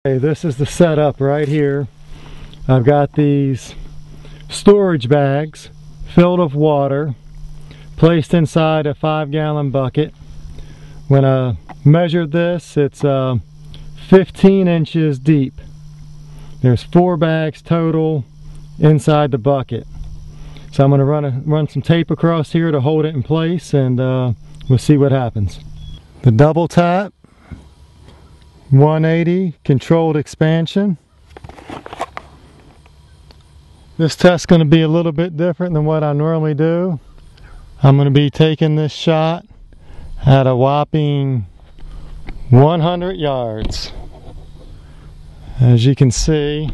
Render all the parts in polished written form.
Okay, this is the setup right here. I've got these storage bags filled with water placed inside a 5-gallon bucket. When I measured this, it's 15 inches deep. There's 4 bags total inside the bucket. So I'm going to run some tape across here to hold it in place, and we'll see what happens. The double tap 180 controlled expansion. This test's going to be a little bit different than what I normally do. I'm going to be taking this shot at a whopping 100 yards. As you can see,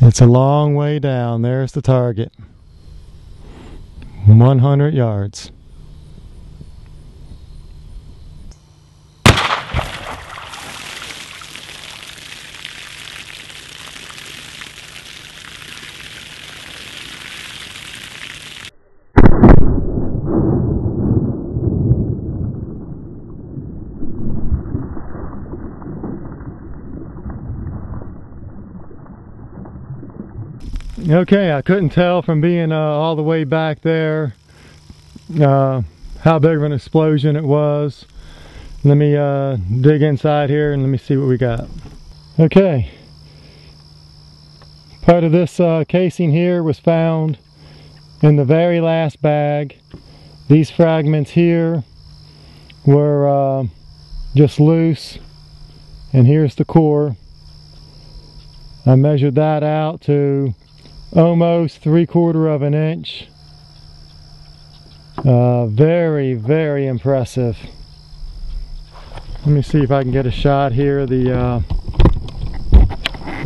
it's a long way down. There's the target. 100 yards. Okay, I couldn't tell from being all the way back there how big of an explosion it was. Let me dig inside here and let me see what we got. Okay, part of this casing here was found in the very last bag. These fragments here were just loose, and here's the core. I measured that out to almost 3/4 of an inch. Very, very impressive. Let me see if I can get a shot here. The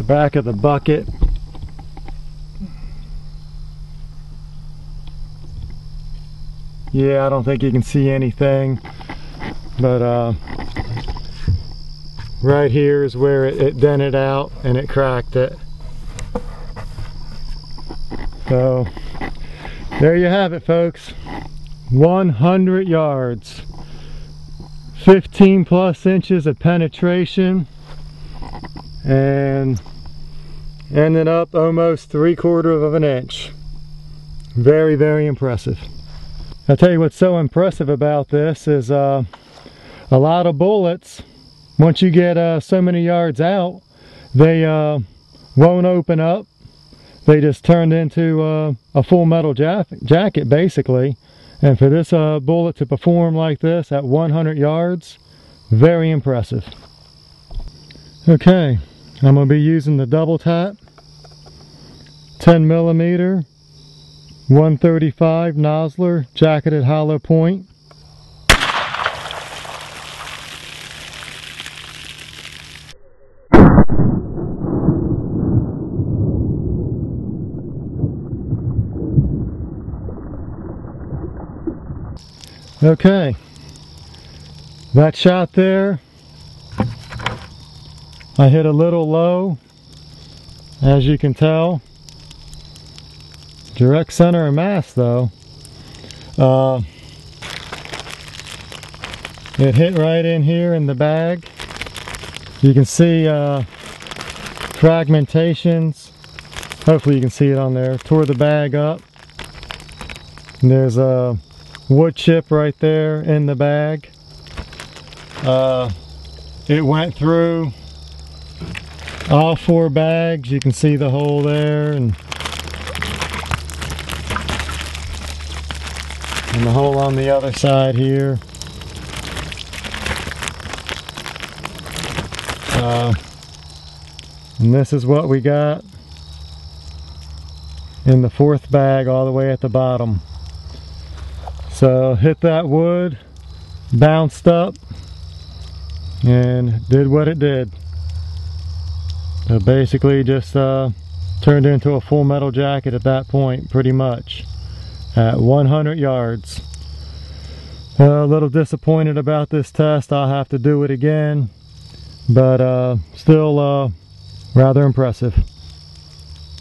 back of the bucket. Yeah, I don't think you can see anything, but right here is where it dented out and it cracked it. So there you have it, folks. 100 yards, 15 plus inches of penetration, and ended up almost 3/4 of an inch. Very, very impressive. I'll tell you what's so impressive about this is a lot of bullets, once you get so many yards out, they won't open up. They just turned into a full metal jacket basically. And for this bullet to perform like this at 100 yards, very impressive. Okay, I'm going to be using the double tap 10mm 135 Nosler jacketed hollow point. Okay, that shot there, I hit a little low, as you can tell. Direct center of mass though. It hit right in here in the bag. You can see fragmentations. Hopefully you can see it on there. Tore the bag up. And there's a wood chip right there in the bag. It went through all 4 bags. You can see the hole there, and the hole on the other side here. And this is what we got in the 4th bag all the way at the bottom. So hit that wood, bounced up, and did what it did. So basically just turned into a full metal jacket at that point, pretty much, at 100 yards. A little disappointed about this test. I'll have to do it again, but still rather impressive.